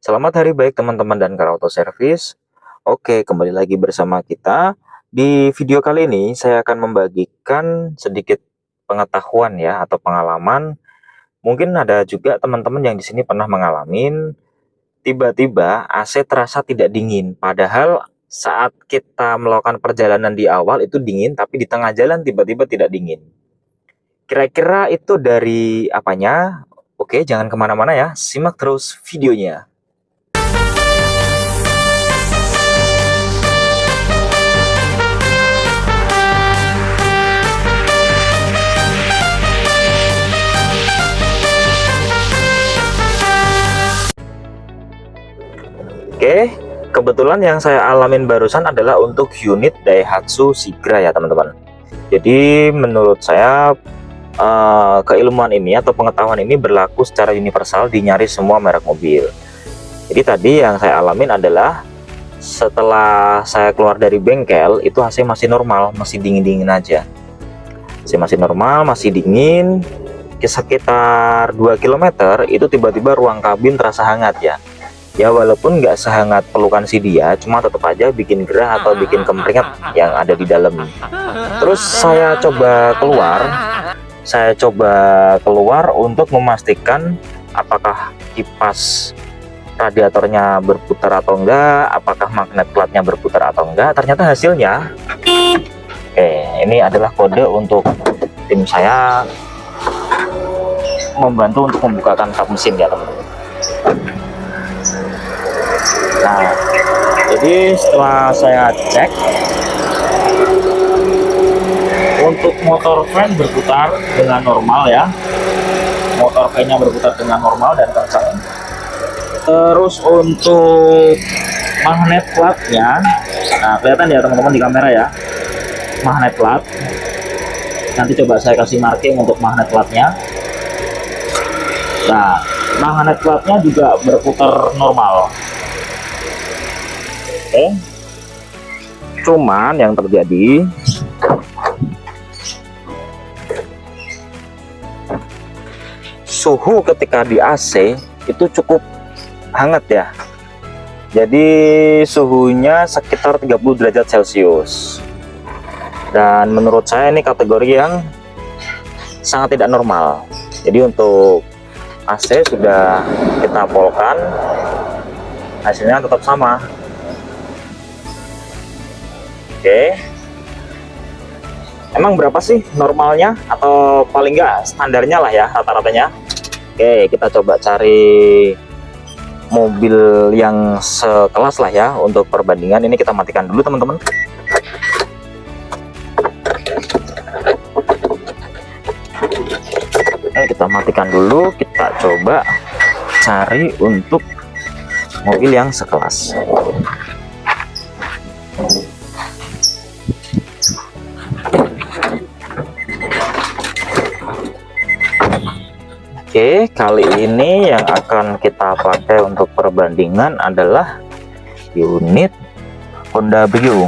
Selamat hari baik teman-teman dan Car Auto Service. Oke, kembali lagi bersama kita. Di video kali ini saya akan membagikan sedikit pengetahuan ya atau pengalaman. Mungkin ada juga teman-teman yang di sini pernah mengalami tiba-tiba AC terasa tidak dingin. Padahal saat kita melakukan perjalanan di awal itu dingin, tapi di tengah jalan tiba-tiba tidak dingin. Kira-kira itu dari apanya? Oke, jangan kemana-mana ya. Simak terus videonya. Oke, kebetulan yang saya alamin barusan adalah untuk unit Daihatsu Sigra ya teman-teman. Jadi menurut saya keilmuan ini atau pengetahuan ini berlaku secara universal di nyaris semua merek mobil. Jadi tadi yang saya alamin adalah setelah saya keluar dari bengkel itu AC masih normal, masih dingin-dingin aja. AC masih normal, masih dingin. Sekitar 2 km itu tiba-tiba ruang kabin terasa hangat ya. Ya walaupun nggak sehangat pelukan si dia, cuma tetap aja bikin gerah atau bikin kemeringat yang ada di dalam. Terus saya coba keluar untuk memastikan apakah kipas radiatornya berputar atau enggak, apakah magnet platnya berputar atau enggak. Ternyata hasilnya, ini adalah kode untuk tim saya membantu untuk membukakan kap mesin ya teman-teman. Nah, jadi setelah saya cek untuk motor fan berputar dengan normal ya, motor fan-nya berputar dengan normal dan kencang. Terus untuk magnet platnya, nah kelihatan ya teman-teman di kamera ya, magnet plat. Nanti coba saya kasih marking untuk magnet platnya. Nah, magnet platnya juga berputar normal. Cuman yang terjadi suhu ketika di AC itu cukup hangat ya. Jadi suhunya sekitar 30 derajat Celcius. Dan menurut saya ini kategori yang sangat tidak normal. Jadi untuk AC sudah kita polkan, hasilnya tetap sama. Oke, emang berapa sih normalnya atau paling nggak standarnya lah ya rata-ratanya? Oke, kita coba cari mobil yang sekelas lah ya untuk perbandingan. Ini kita matikan dulu teman-teman. Kita matikan dulu, kita coba cari untuk mobil yang sekelas. Oke, kali ini yang akan kita pakai untuk perbandingan adalah unit Honda Brio.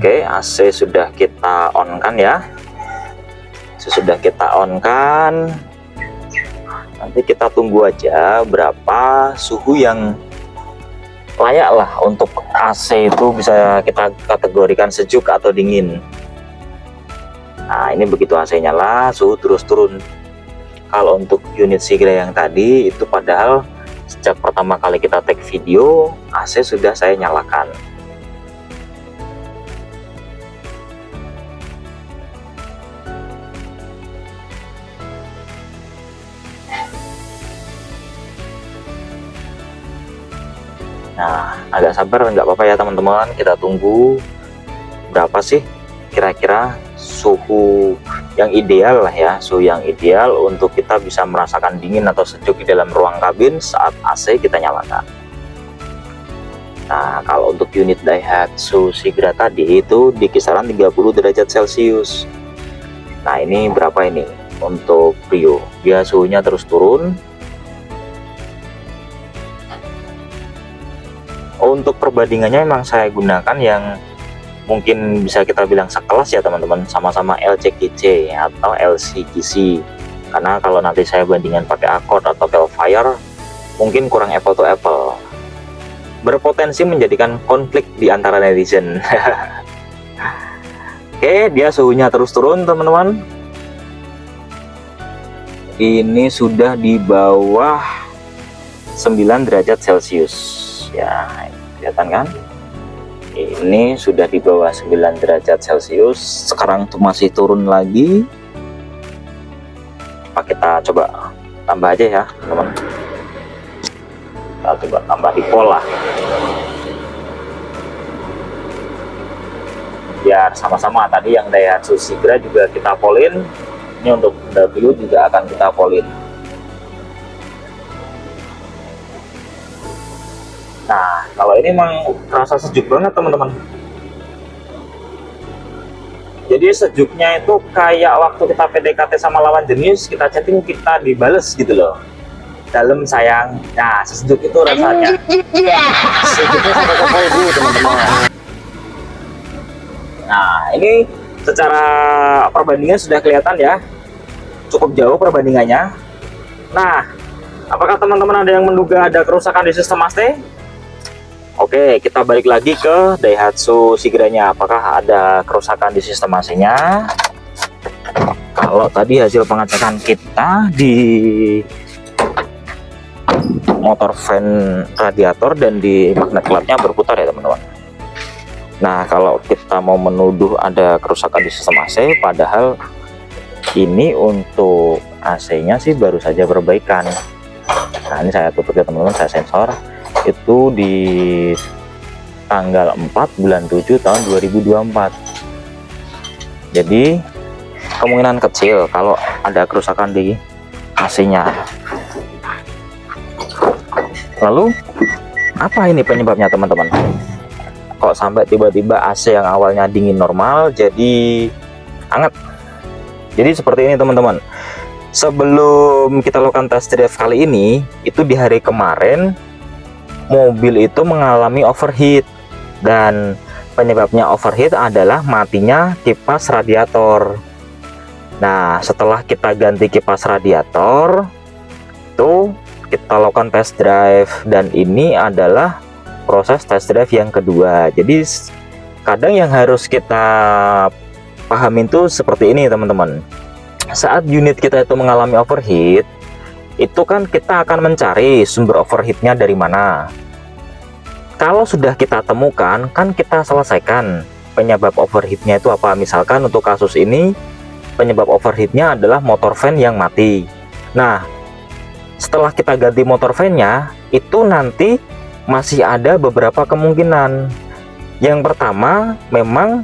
Oke, AC sudah kita on kan ya. Sudah kita on kan. Nanti kita tunggu aja berapa suhu yang layak lah untuk AC itu bisa kita kategorikan sejuk atau dingin. Nah ini begitu AC nyala suhu terus turun. Kalau untuk unit Sigra yang tadi itu padahal sejak pertama kali kita take video AC sudah saya nyalakan. Nah, agak sabar nggak apa-apa ya teman-teman, kita tunggu berapa sih kira-kira suhu yang ideal lah ya, suhu yang ideal untuk kita bisa merasakan dingin atau sejuk di dalam ruang kabin saat AC kita nyalakan. Nah, kalau untuk unit Daihatsu Sigra tadi itu di kisaran 30 derajat Celcius. Nah, ini berapa ini untuk Brio? Dia suhunya terus turun. Untuk perbandingannya memang saya gunakan yang mungkin bisa kita bilang sekelas ya teman-teman, sama-sama LCGC atau LCGC. Karena kalau nanti saya bandingkan pakai Accord atau Velfire, mungkin kurang apple to apple, berpotensi menjadikan konflik di antara netizen. Oke, dia suhunya terus turun teman-teman. Ini sudah di bawah 9 derajat Celcius ya, kelihatan kan? Ini sudah di bawah 9 derajat Celcius. Sekarang tuh masih turun lagi. Kita coba tambah aja ya teman-teman. Kita coba tambah di pola biar sama-sama. Tadi yang Daihatsu Sigra juga kita polin, ini untuk W juga akan kita polin. Nah, kalau ini memang terasa sejuk banget teman-teman. Jadi sejuknya itu kayak waktu kita PDKT sama lawan jenis, kita chatting kita dibales gitu loh. Dalam sayang. Nah, sejuk itu rasanya. Sejuknya sampai ke kolbu teman-teman. Nah, ini secara perbandingan sudah kelihatan ya. Cukup jauh perbandingannya. Nah, apakah teman-teman ada yang menduga ada kerusakan di sistem AC? Oke, kita balik lagi ke Daihatsu Sigra-nya. Apakah ada kerusakan di sistem AC-nya? Kalau tadi hasil pengecekan kita di motor fan radiator dan di magnet klapnya berputar ya teman-teman. Nah, kalau kita mau menuduh ada kerusakan di sistem AC, padahal ini untuk AC-nya sih baru saja perbaikan. Nah, ini saya tutup ya teman-teman, saya sensor. Itu di tanggal 4 bulan 7 tahun 2024. Jadi kemungkinan kecil kalau ada kerusakan di AC-nya. Lalu apa ini penyebabnya teman-teman? Kok sampai tiba-tiba AC yang awalnya dingin normal jadi hangat? Jadi seperti ini teman-teman. Sebelum kita lakukan test drive kali ini, itu di hari kemarin mobil itu mengalami overheat, dan penyebabnya overheat adalah matinya kipas radiator. Nah, setelah kita ganti kipas radiator itu kita lakukan test drive, dan ini adalah proses test drive yang kedua. Jadi kadang yang harus kita pahamin tuh seperti ini teman-teman. Saat unit kita itu mengalami overheat, itu kan kita akan mencari sumber overheatnya dari mana. Kalau sudah kita temukan, kan kita selesaikan penyebab overheatnya itu apa. Misalkan untuk kasus ini penyebab overheatnya adalah motor fan yang mati. Nah, setelah kita ganti motor fan-nya, itu nanti masih ada beberapa kemungkinan. Yang pertama, memang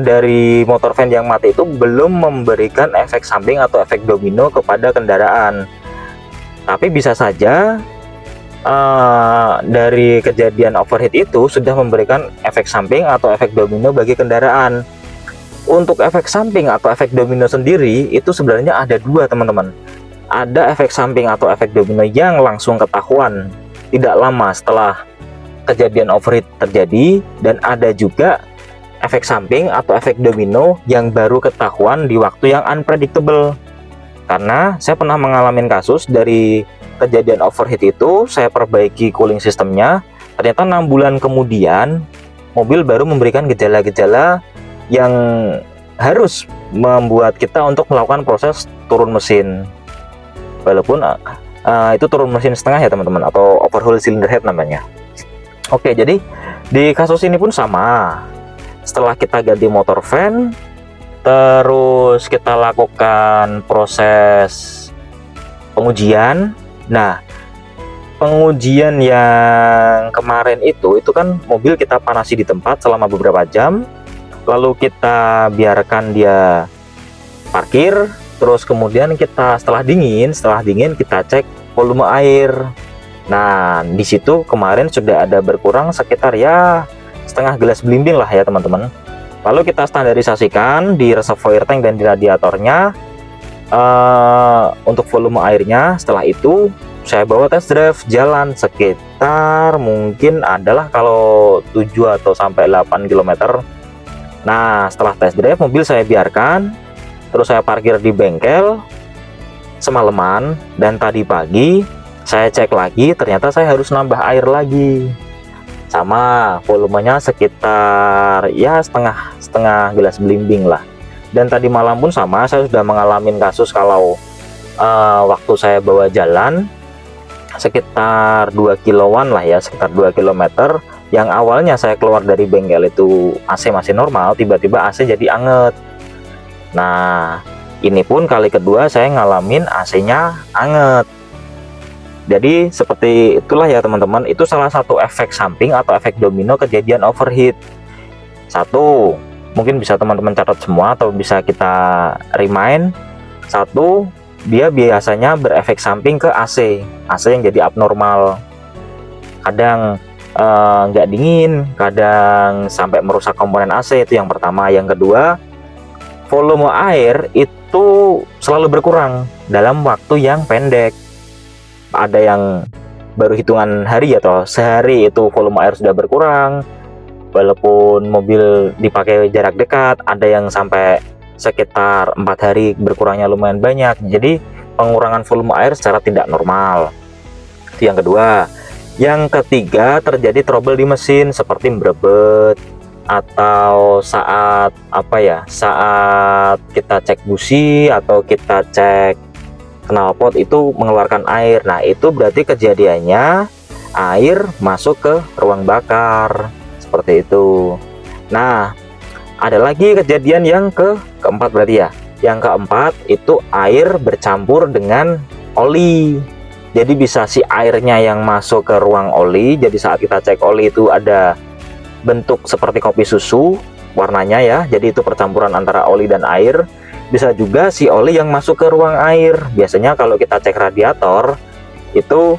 dari motor fan yang mati itu belum memberikan efek samping atau efek domino kepada kendaraan. Tapi bisa saja dari kejadian overheat itu sudah memberikan efek samping atau efek domino bagi kendaraan. Untuk efek samping atau efek domino sendiri itu sebenarnya ada dua teman-teman. Ada efek samping atau efek domino yang langsung ketahuan tidak lama setelah kejadian overheat terjadi, dan ada juga efek samping atau efek domino yang baru ketahuan di waktu yang unpredictable. Karena saya pernah mengalami kasus dari kejadian overheat itu, saya perbaiki cooling sistemnya, ternyata 6 bulan kemudian mobil baru memberikan gejala-gejala yang harus membuat kita untuk melakukan proses turun mesin. Walaupun itu turun mesin setengah ya teman-teman, atau overhaul cylinder head namanya. Oke, jadi di kasus ini pun sama. Setelah kita ganti motor fan, terus kita lakukan proses pengujian. Nah, pengujian yang kemarin itu kan mobil kita panasi di tempat selama beberapa jam, lalu kita biarkan dia parkir, terus kemudian kita setelah dingin kita cek volume air. Nah, di situ kemarin sudah ada berkurang sekitar ya setengah gelas belimbing lah ya teman-teman. Lalu kita standarisasikan di reservoir tank dan di radiatornya untuk volume airnya. Setelah itu saya bawa test drive jalan sekitar mungkin adalah kalau 7 atau sampai 8 km. Nah, setelah test drive mobil saya biarkan, terus saya parkir di bengkel semalaman, dan tadi pagi saya cek lagi, ternyata saya harus nambah air lagi. Sama volumenya sekitar ya setengah gelas belimbing lah. Dan tadi malam pun sama, saya sudah mengalami kasus kalau waktu saya bawa jalan sekitar 2 kiloan lah ya, sekitar 2 km, yang awalnya saya keluar dari bengkel itu AC masih normal, tiba-tiba AC jadi anget. Nah, ini pun kali kedua saya ngalamin AC-nya anget. Jadi seperti itulah ya teman-teman, itu salah satu efek samping atau efek domino kejadian overheat. Satu, mungkin bisa teman-teman catat semua atau bisa kita remind. Satu, dia biasanya berefek samping ke AC yang jadi abnormal, kadang nggak dingin, kadang sampai merusak komponen AC. Itu yang pertama. Yang kedua, volume air itu selalu berkurang dalam waktu yang pendek. Ada yang baru hitungan hari atau sehari itu volume air sudah berkurang walaupun mobil dipakai jarak dekat. Ada yang sampai sekitar 4 hari berkurangnya lumayan banyak. Jadi pengurangan volume air secara tidak normal. Itu yang kedua. Yang ketiga, terjadi trouble di mesin seperti berebet, atau saat saat kita cek busi atau kita cek knalpot itu mengeluarkan air. Nah, itu berarti kejadiannya air masuk ke ruang bakar seperti itu. Nah, ada lagi kejadian yang keempat berarti ya. Yang keempat itu air bercampur dengan oli. Jadi bisa si airnya yang masuk ke ruang oli. Jadi saat kita cek oli itu ada bentuk seperti kopi susu warnanya ya. Jadi itu percampuran antara oli dan air. Bisa juga si oli yang masuk ke ruang air. Biasanya kalau kita cek radiator itu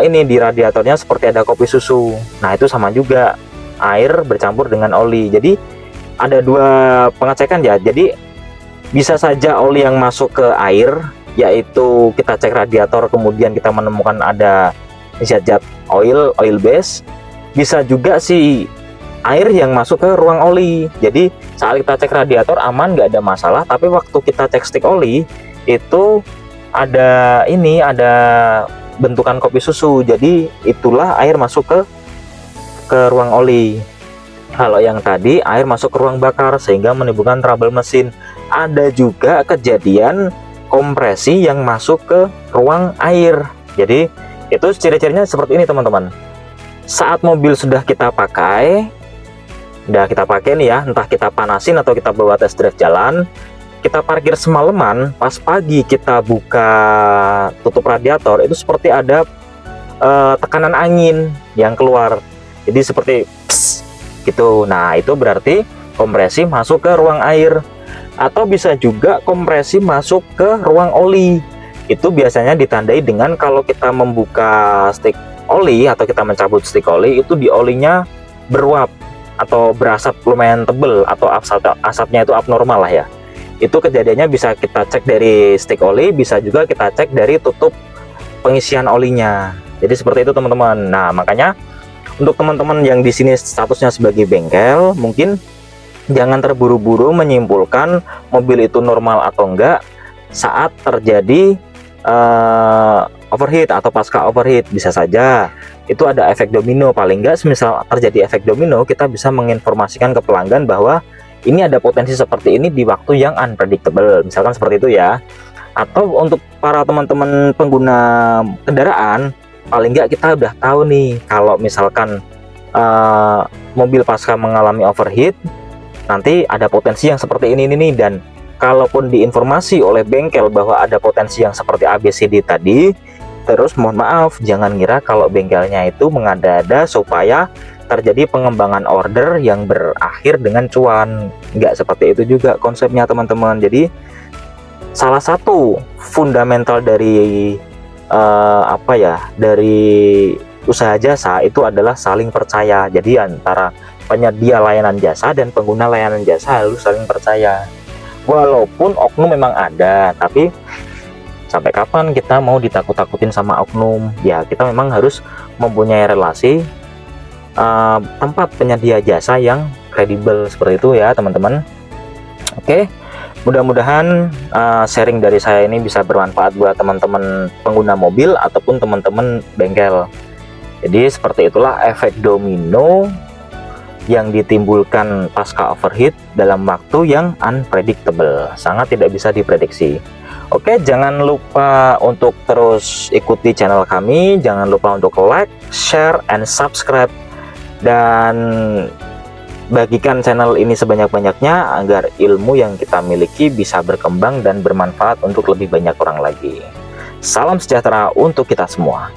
ini di radiatornya seperti ada kopi susu. Nah, itu sama juga, air bercampur dengan oli. Jadi ada dua pengecekan ya. Jadi bisa saja oli yang masuk ke air, yaitu kita cek radiator kemudian kita menemukan ada zat-zat oil base. Bisa juga si air yang masuk ke ruang oli. Jadi saat kita cek radiator aman, nggak ada masalah, tapi waktu kita cek stik oli itu ada bentukan kopi susu. Jadi itulah air masuk ke ruang oli. Kalau yang tadi air masuk ke ruang bakar sehingga menimbulkan trouble mesin. Ada juga kejadian kompresi yang masuk ke ruang air. Jadi itu ciri-cirinya seperti ini teman-teman. Saat mobil sudah kita pakai nih ya, entah kita panasin atau kita bawa test drive jalan, kita parkir semalaman, pas pagi kita buka tutup radiator, itu seperti ada tekanan angin yang keluar. Jadi seperti pss, gitu. Nah, itu berarti kompresi masuk ke ruang air. Atau bisa juga kompresi masuk ke ruang oli. Itu biasanya ditandai dengan kalau kita membuka stik oli atau kita mencabut stik oli, itu di olinya beruap atau berasap lumayan tebel, atau asapnya itu abnormal lah ya. Itu kejadiannya bisa kita cek dari stik oli, bisa juga kita cek dari tutup pengisian olinya. Jadi seperti itu teman-teman. Nah, makanya untuk teman-teman yang di sini statusnya sebagai bengkel, mungkin jangan terburu-buru menyimpulkan mobil itu normal atau enggak saat terjadi overheat atau pasca overheat. Bisa saja itu ada efek domino. Paling enggak semisal terjadi efek domino, kita bisa menginformasikan ke pelanggan bahwa ini ada potensi seperti ini di waktu yang unpredictable, misalkan seperti itu ya. Atau untuk para teman-teman pengguna kendaraan, paling enggak kita udah tahu nih kalau misalkan mobil pasca mengalami overheat, nanti ada potensi yang seperti ini nih. Dan kalaupun diinformasi oleh bengkel bahwa ada potensi yang seperti ABCD tadi, terus mohon maaf, jangan ngira kalau bengkelnya itu mengada-ada supaya terjadi pengembangan order yang berakhir dengan cuan. Nggak seperti itu juga konsepnya teman-teman. Jadi salah satu fundamental dari dari usaha jasa itu adalah saling percaya. Jadi antara penyedia layanan jasa dan pengguna layanan jasa harus saling percaya. Walaupun oknum memang ada, tapi Sampai kapan kita mau ditakut-takutin sama oknum? Ya, kita memang harus mempunyai relasi tempat penyedia jasa yang kredibel seperti itu ya teman-teman. Oke, mudah-mudahan sharing dari saya ini bisa bermanfaat buat teman-teman pengguna mobil ataupun teman-teman bengkel. Jadi seperti itulah efek domino yang ditimbulkan pasca overheat dalam waktu yang unpredictable, sangat tidak bisa diprediksi. Oke, jangan lupa untuk terus ikuti channel kami, jangan lupa untuk like, share, and subscribe, dan bagikan channel ini sebanyak-banyaknya agar ilmu yang kita miliki bisa berkembang dan bermanfaat untuk lebih banyak orang lagi. Salam sejahtera untuk kita semua.